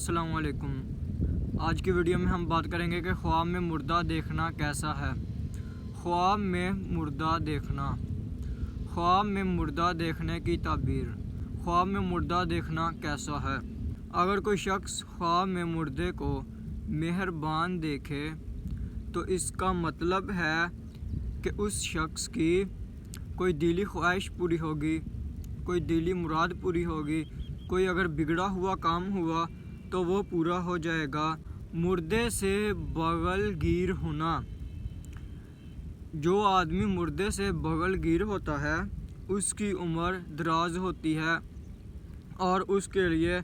अस्सलाम वालेकुम। आज की वीडियो में हम बात करेंगे कि ख्वाब में मुर्दा देखना कैसा है। ख्वाब में मुर्दा देखना, ख्वाब में मुर्दा देखने की ताबीर। ख्वाब में मुर्दा देखना कैसा है। अगर कोई शख्स ख्वाब में मुर्दे को मेहरबान देखे तो इसका मतलब है कि उस शख्स की कोई दिली ख्वाहिश पूरी होगी, कोई दिली मुराद पूरी होगी, कोई अगर बिगड़ा हुआ काम हुआ तो वो पूरा हो जाएगा। मुर्दे से बगलगीर होना, जो आदमी मुर्दे से बगलगीर होता है उसकी उम्र दराज होती है और उसके लिए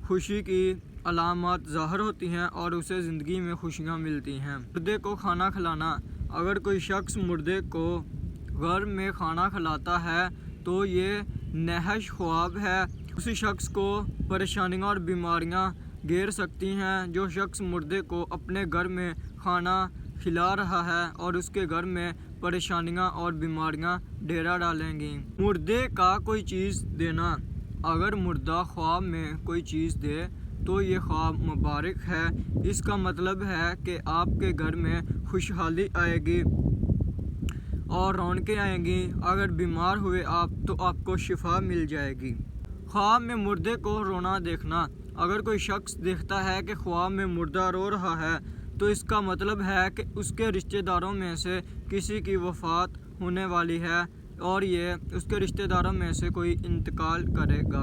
खुशी की अलामत ज़ाहिर होती हैं और उसे ज़िंदगी में खुशियाँ मिलती हैं। मुर्दे को खाना खिलाना, अगर कोई शख्स मुर्दे को घर में खाना खिलाता है तो ये नहश ख्वाब है। उसी शख्स को परेशानियाँ और बीमारियाँ घेर सकती हैं। जो शख्स मुर्दे को अपने घर में खाना खिला रहा है और उसके घर में परेशानियाँ और बीमारियाँ डेरा डालेंगी। मुर्दे का कोई चीज़ देना, अगर मुर्दा ख्वाब में कोई चीज़ दे तो ये ख्वाब मुबारक है। इसका मतलब है कि आपके घर में खुशहाली आएगी और रौनकें आएंगी। अगर बीमार हुए आप तो आपको शिफा मिल जाएगी। ख्वाब में मुर्दे को रोना देखना, अगर कोई शख्स देखता है कि ख्वाब में मुर्दा रो रहा है तो इसका मतलब है कि उसके रिश्तेदारों में से किसी की वफ़ात होने वाली है और ये उसके रिश्तेदारों में से कोई इंतकाल करेगा।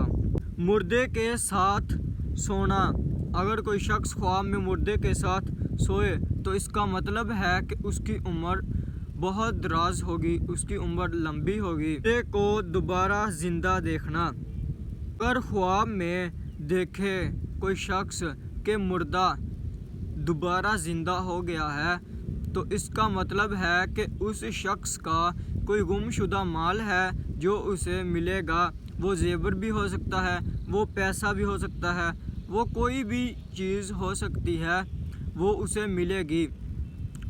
मुर्दे के साथ सोना, अगर कोई शख्स ख्वाब में मुर्दे के साथ सोए तो इसका मतलब है कि उसकी उम्र बहुत दराज होगी, उसकी उम्र लंबी होगी। मुर्दे को दोबारा ज़िंदा देखना, अगर ख्वाब में देखे कोई शख्स के मुर्दा दोबारा ज़िंदा हो गया है तो इसका मतलब है कि उस शख्स का कोई गुमशुदा माल है जो उसे मिलेगा। वो ज़ेवर भी हो सकता है, वो पैसा भी हो सकता है, वो कोई भी चीज़ हो सकती है, वो उसे मिलेगी।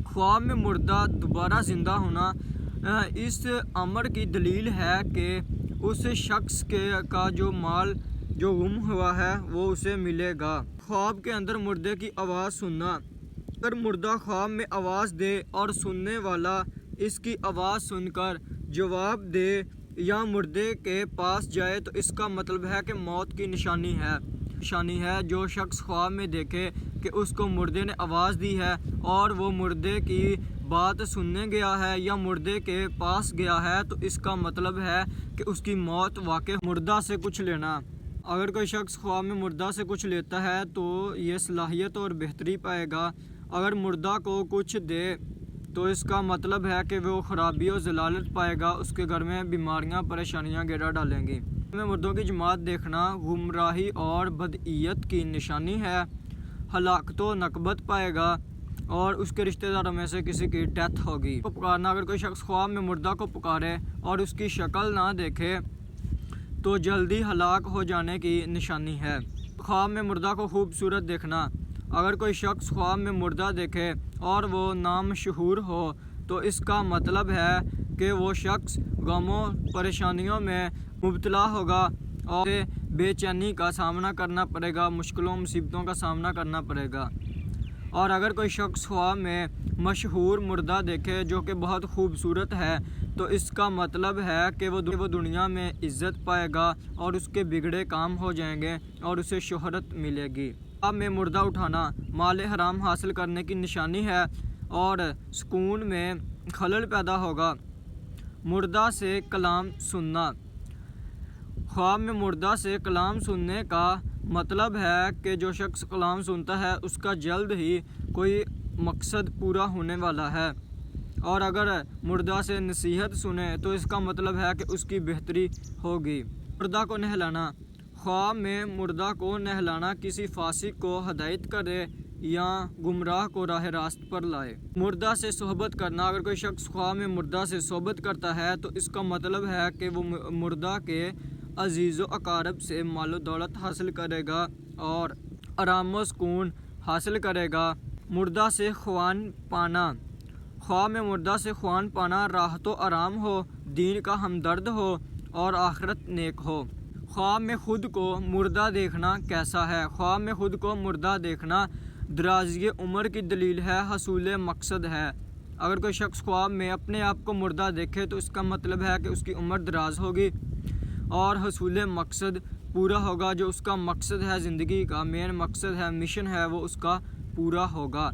ख्वाब में मुर्दा दोबारा ज़िंदा होना इस अमर की दलील है कि उस शख्स का जो माल जो गुम हुआ है वो उसे मिलेगा। ख्वाब के अंदर मुर्दे की आवाज़ सुनना, अगर मुर्दा ख्वाब में आवाज़ दे और सुनने वाला इसकी आवाज़ सुनकर जवाब दे या मुर्दे के पास जाए तो इसका मतलब है कि मौत की निशानी है। जो शख्स ख्वाब में देखे कि उसको मुर्दे ने आवाज़ दी है और वो मुर्दे की बात सुनने गया है या मुर्दे के पास गया है तो इसका मतलब है कि उसकी मौत वाक़ई। मुर्दा से कुछ लेना, अगर कोई शख्स ख्वाब में मुर्दा से कुछ लेता है तो ये सलाहियत और बेहतरी पाएगा। अगर मुर्दा को कुछ दे तो इसका मतलब है कि वो ख़राबी और ज़लालत पाएगा, उसके घर में बीमारियां परेशानियां घेरा डालेंगी। में मुर्दों की जमात देखना गुमराही और बदईयत की निशानी है। हलाकत व नकबत पाएगा और उसके रिश्तेदारों में से किसी की डेथ होगी। को पुकारना, अगर कोई शख्स ख्वाब में मुर्दा को पुकारे और उसकी शक्ल ना देखे तो जल्दी हलाक हो जाने की निशानी है। ख्वाब में मुर्दा को खूबसूरत देखना, अगर कोई शख्स ख्वाब में मुर्दा देखे और वो नामशहूर हो तो इसका मतलब है कि वो शख्स गमों परेशानियों में मुब्तला होगा और बेचैनी का सामना करना पड़ेगा, मुश्किलों मुसीबतों का सामना करना पड़ेगा। और अगर कोई शख्स ख्वाब में मशहूर मुर्दा देखे जो कि बहुत खूबसूरत है तो इसका मतलब है कि वो दुनिया में इज़्ज़त पाएगा और उसके बिगड़े काम हो जाएंगे और उसे शोहरत मिलेगी। ख्वाब में मुर्दा उठाना माल हराम हासिल करने की निशानी है और सुकून में खलल पैदा होगा। मुर्दा से कलाम सुनना, ख्वाब में मुर्दा से कलाम सुनने का मतलब है कि जो शख्स कलाम सुनता है उसका जल्द ही कोई मकसद पूरा होने वाला है। और अगर मुर्दा से नसीहत सुने तो इसका मतलब है कि उसकी बेहतरी होगी। मुर्दा को नहलाना, ख्वाब में मुर्दा को नहलाना किसी फासिक को हदायत करे या गुमराह को राह रास्त पर लाए। मुर्दा से सोहबत करना, अगर कोई शख्स ख्वाब में मुर्दा से सोहबत करता है तो इसका मतलब है कि वो मुर्दा के अजीज़ो अकारब से मालो दौलत हासिल करेगा और आराम व सुकून हासिल करेगा। मुर्दा से ख्वान पाना, ख्वाब में मुर्दा से ख्वान पाना राहत व आराम हो, दीन का हमदर्द हो और आखिरत नेक हो। ख्वाब में खुद को मुर्दा देखना कैसा है। ख्वाब में खुद को मुर्दा देखना दराज़ी उम्र की दलील है, हसूल मकसद है। अगर कोई शख्स ख्वाब में अपने आप को मुर्दा देखे तो इसका मतलब है कि उसकी उम्र दराज होगी और हसूल मकसद पूरा होगा। जो उसका मकसद है, ज़िंदगी का मेन मकसद है, मिशन है, वो उसका पूरा होगा।